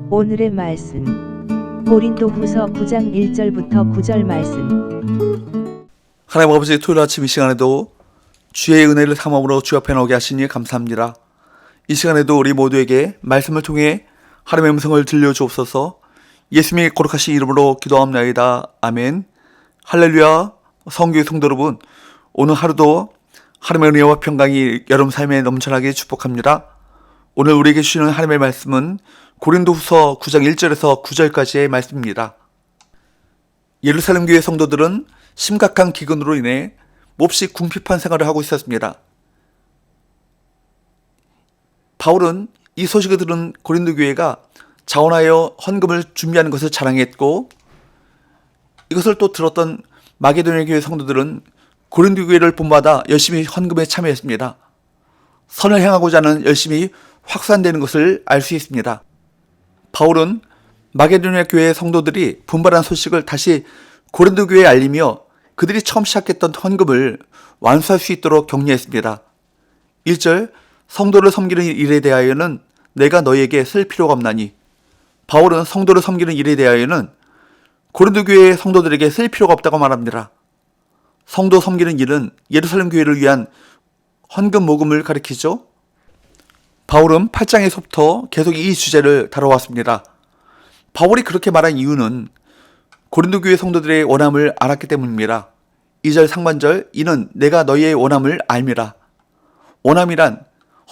오늘의 말씀 고린도후서 9장 1절부터 9절 말씀. 하나님 아버지, 토요일 아침 이 시간에도 주의 은혜를 삼음으로 주 앞에 나오게 하시니 감사합니다. 이 시간에도 우리 모두에게 말씀을 통해 하나님의 음성을 들려주옵소서. 예수님의 거룩하신 이름으로 기도합나이다. 아멘. 할렐루야. 성교의 성도 여러분, 오늘 하루도 하나님의 은혜와 평강이 여러분 삶에 넘쳐나게 축복합니다. 오늘 우리에게 주시는 하나님의 말씀은 고린도후서 9장 1절에서 9절까지의 말씀입니다. 예루살렘 교회 성도들은 심각한 기근으로 인해 몹시 궁핍한 생활을 하고 있었습니다. 바울은 이 소식을 들은 고린도 교회가 자원하여 헌금을 준비하는 것을 자랑했고, 이것을 또 들었던 마게도냐 교회 성도들은 고린도 교회를 본받아 열심히 헌금에 참여했습니다. 선을 행하고자 하는 열심히 확산되는 것을 알 수 있습니다. 바울은 마게도냐 교회 성도들이 분발한 소식을 다시 고린도 교회에 알리며 그들이 처음 시작했던 헌금을 완수할 수 있도록 격려했습니다. 1절, 성도를 섬기는 일에 대하여는 내가 너희에게 쓸 필요가 없나니. 바울은 성도를 섬기는 일에 대하여는 고린도 교회의 성도들에게 쓸 필요가 없다고 말합니다. 성도 섬기는 일은 예루살렘 교회를 위한 헌금 모금을 가리키죠. 바울은 8장에서부터 계속 이 주제를 다뤄왔습니다. 바울이 그렇게 말한 이유는 고린도 교회 성도들의 원함을 알았기 때문입니다. 2절 상반절, 이는 내가 너희의 원함을 알미라. 원함이란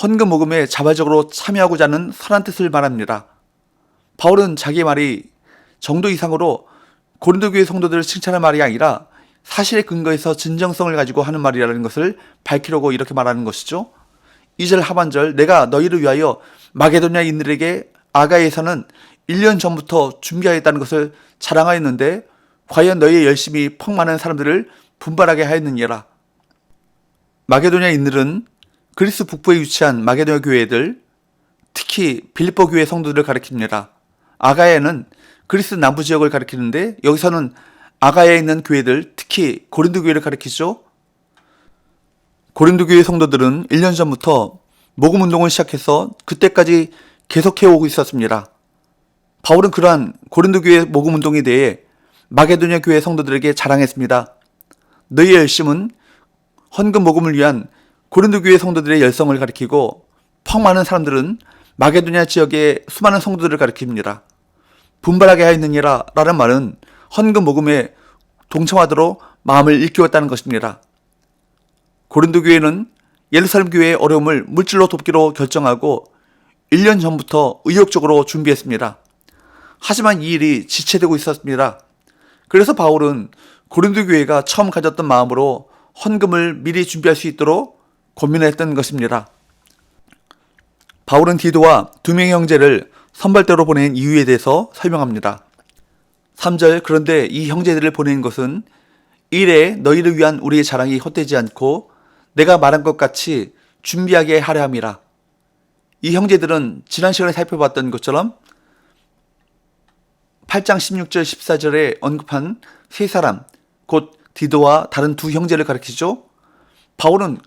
헌금 모금에 자발적으로 참여하고자 하는 선한 뜻을 말합니다. 바울은 자기의 말이 정도 이상으로 고린도 교회 성도들을 칭찬할 말이 아니라 사실에 근거해서 진정성을 가지고 하는 말이라는 것을 밝히려고 이렇게 말하는 것이죠. 2절 하반절, 내가 너희를 위하여 마게도냐인들에게 아가에서는 1년 전부터 준비하였다는 것을 자랑하였는데 과연 너희의 열심히 펑 많은 사람들을 분발하게 하였느니라. 마게도냐인들은 그리스 북부에 위치한 마게도냐 교회들, 특히 빌립보 교회 성도들을 가리킵니다. 아가야는 그리스 남부 지역을 가리키는데 여기서는 아가야에 있는 교회들, 특히 고린도 교회를 가리키죠. 고린도 교회 성도들은 1년 전부터 모금 운동을 시작해서 그때까지 계속해오고 있었습니다. 바울은 그러한 고린도 교회 모금 운동에 대해 마게도냐 교회 성도들에게 자랑했습니다. 너희의 열심은 헌금 모금을 위한 고린도 교회 성도들의 열성을 가리키고, 펑 많은 사람들은 마게도냐 지역의 수많은 성도들을 가리킵니다. 분발하게 하였느니라 라는 말은 헌금 모금에 동참하도록 마음을 일깨웠다는 것입니다. 고린도 교회는 예루살렘 교회의 어려움을 물질로 돕기로 결정하고 1년 전부터 의욕적으로 준비했습니다. 하지만 이 일이 지체되고 있었습니다. 그래서 바울은 고린도 교회가 처음 가졌던 마음으로 헌금을 미리 준비할 수 있도록 고민했던 것입니다. 바울은 디도와 두 명의 형제를 선발대로 보낸 이유에 대해서 설명합니다. 3절, 그런데 이 형제들을 보낸 것은 이래 너희를 위한 우리의 자랑이 헛되지 않고 내가 말한 것 같이 준비하게 하려 함이라. 이 형제들은 지난 시간에 살펴봤던 것처럼 8장 16절 14절에 언급한 세 사람, 곧 디도와 다른 두 형제를 가리키죠. 바울은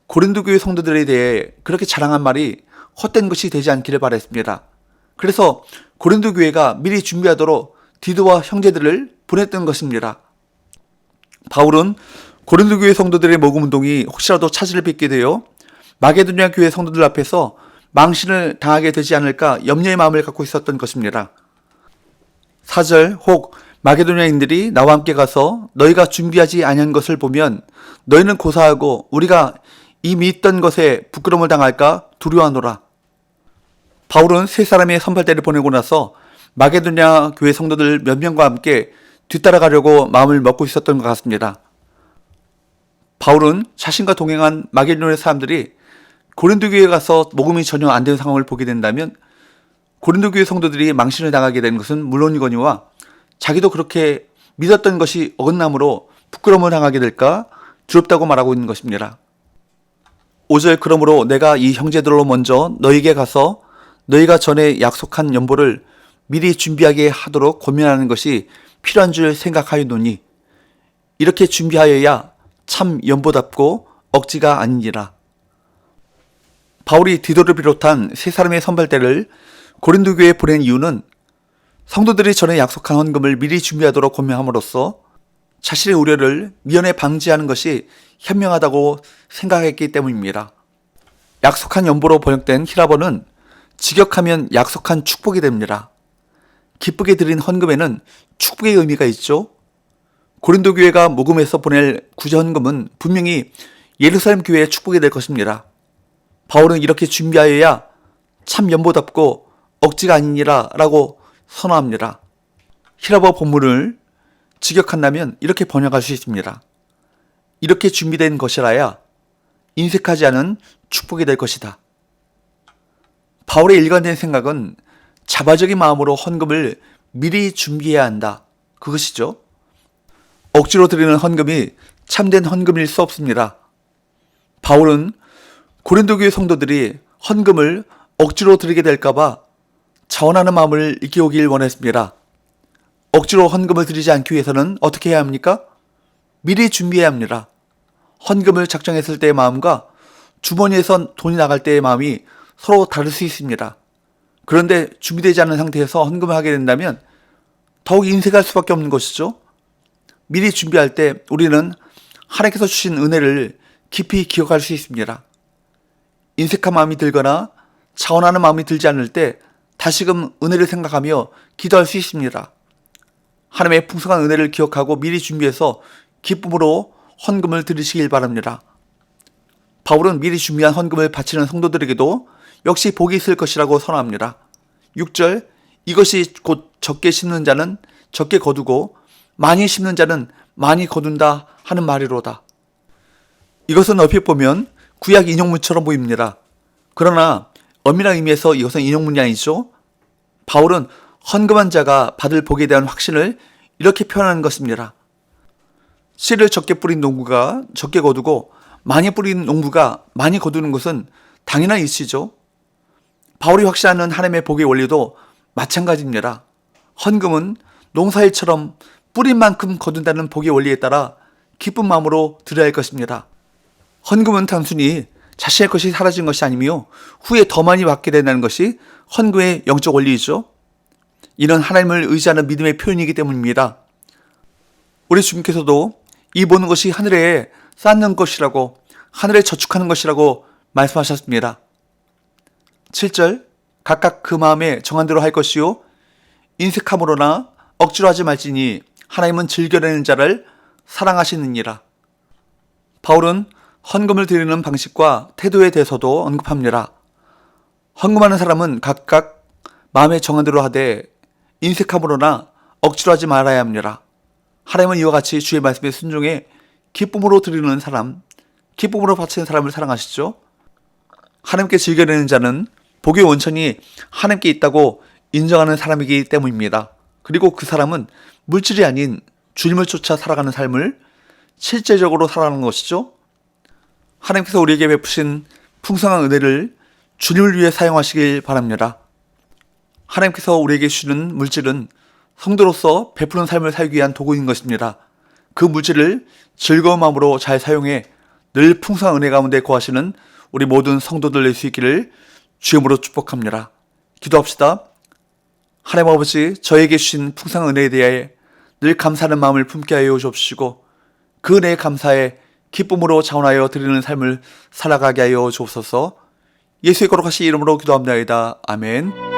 고린도 교회 성도들에 대해 그렇게 자랑한 말이 헛된 것이 되지 않기를 바랬습니다. 그래서 고린도 교회가 미리 준비하도록 디도와 형제들을 보냈던 것입니다. 바울은 고린도 교회 성도들의 모금 운동이 혹시라도 차질을 빚게 되어 마게도냐 교회 성도들 앞에서 망신을 당하게 되지 않을까 염려의 마음을 갖고 있었던 것입니다. 4절, 혹 마게도냐인들이 나와 함께 가서 너희가 준비하지 아니한 것을 보면 너희는 고사하고 우리가 이미 있던 것에 부끄러움을 당할까 두려워하노라. 바울은 세 사람의 선발대를 보내고 나서 마게도냐 교회 성도들 몇 명과 함께 뒤따라가려고 마음을 먹고 있었던 것 같습니다. 바울은 자신과 동행한 마게도냐 사람들이 고린도 교회에 가서 모금이 전혀 안 되는 상황을 보게 된다면 고린도 교회 성도들이 망신을 당하게 되는 것은 물론이거니와 자기도 그렇게 믿었던 것이 어긋남으로 부끄러움을 당하게 될까 두렵다고 말하고 있는 것입니다. 5절, 그러므로 내가 이 형제들로 먼저 너희에게 가서 너희가 전에 약속한 연보를 미리 준비하게 하도록 고민하는 것이 필요한 줄 생각하였노니 이렇게 준비하여야 참 연보답고 억지가 아니니라. 바울이 디도를 비롯한 세 사람의 선발대를 고린도 교회에 보낸 이유는 성도들이 전에 약속한 헌금을 미리 준비하도록 권면함으로써 자신의 우려를 미연에 방지하는 것이 현명하다고 생각했기 때문입니다. 약속한 연보로 번역된 히라버는 직역하면 약속한 축복이 됩니다. 기쁘게 드린 헌금에는 축복의 의미가 있죠. 고린도 교회가 모금해서 보낼 구제 헌금은 분명히 예루살렘 교회의 축복이 될 것입니다. 바울은 이렇게 준비하여야 참 연보답고 억지가 아니니라 라고 선언합니다. 히라버 본문을 직역한다면 이렇게 번역할 수 있습니다. 이렇게 준비된 것이라야 인색하지 않은 축복이 될 것이다. 바울의 일관된 생각은 자발적인 마음으로 헌금을 미리 준비해야 한다. 그것이죠. 억지로 드리는 헌금이 참된 헌금일 수 없습니다. 바울은 고린도 교회 성도들이 헌금을 억지로 드리게 될까봐 자원하는 마음을 일깨우길 원했습니다. 억지로 헌금을 드리지 않기 위해서는 어떻게 해야 합니까? 미리 준비해야 합니다. 헌금을 작정했을 때의 마음과 주머니에선 돈이 나갈 때의 마음이 서로 다를 수 있습니다. 그런데 준비되지 않은 상태에서 헌금을 하게 된다면 더욱 인색할 수밖에 없는 것이죠. 미리 준비할 때 우리는 하나님께서 주신 은혜를 깊이 기억할 수 있습니다. 인색한 마음이 들거나 자원하는 마음이 들지 않을 때 다시금 은혜를 생각하며 기도할 수 있습니다. 하나님의 풍성한 은혜를 기억하고 미리 준비해서 기쁨으로 헌금을 드리시길 바랍니다. 바울은 미리 준비한 헌금을 바치는 성도들에게도 역시 복이 있을 것이라고 선언합니다. 6절, 이것이 곧 적게 심는 자는 적게 거두고 많이 심는 자는 많이 거둔다 하는 말이로다. 이것은 얼핏 보면 구약 인용문처럼 보입니다. 그러나 엄밀한 의미에서 이것은 인용문이 아니죠. 바울은 헌금한 자가 받을 복에 대한 확신을 이렇게 표현하는 것입니다. 씨를 적게 뿌린 농부가 적게 거두고 많이 뿌린 농부가 많이 거두는 것은 당연한 이치죠. 바울이 확신하는 하나님의 복의 원리도 마찬가지입니다. 헌금은 농사일처럼 뿌린 만큼 거둔다는 복의 원리에 따라 기쁜 마음으로 드려야 할 것입니다. 헌금은 단순히 자신의 것이 사라진 것이 아니며 후에 더 많이 받게 된다는 것이 헌금의 영적 원리이죠. 이는 하나님을 의지하는 믿음의 표현이기 때문입니다. 우리 주님께서도 이 모든 것이 하늘에 쌓는 것이라고, 하늘에 저축하는 것이라고 말씀하셨습니다. 7절, 각각 그 마음에 정한 대로 할 것이요 인색함으로나 억지로 하지 말지니 하나님은 즐겨내는 자를 사랑하시느니라. 바울은 헌금을 드리는 방식과 태도에 대해서도 언급합니다. 헌금하는 사람은 각각 마음에 정한 대로 하되 인색함으로나 억지로 하지 말아야 합니다. 하나님은 이와 같이 주의 말씀에 순종해 기쁨으로 드리는 사람, 기쁨으로 바치는 사람을 사랑하시죠. 하나님께 즐겨내는 자는 복의 원천이 하나님께 있다고 인정하는 사람이기 때문입니다. 그리고 그 사람은 물질이 아닌 주님을 쫓아 살아가는 삶을 실제적으로 살아가는 것이죠. 하나님께서 우리에게 베푸신 풍성한 은혜를 주님을 위해 사용하시길 바랍니다. 하나님께서 우리에게 주시는 물질은 성도로서 베푸는 삶을 살기 위한 도구인 것입니다. 그 물질을 즐거운 마음으로 잘 사용해 늘 풍성한 은혜 가운데 거하시는 우리 모든 성도들 될 수 있기를 주님으로 축복합니다. 기도합시다. 하나님 아버지, 저에게 주신 풍성한 은혜에 대하여 늘 감사하는 마음을 품게 하여 주옵시고 그 은혜에 감사해 기쁨으로 자원하여 드리는 삶을 살아가게 하여 주옵소서. 예수의 거룩하신 이름으로 기도합니다. 아멘.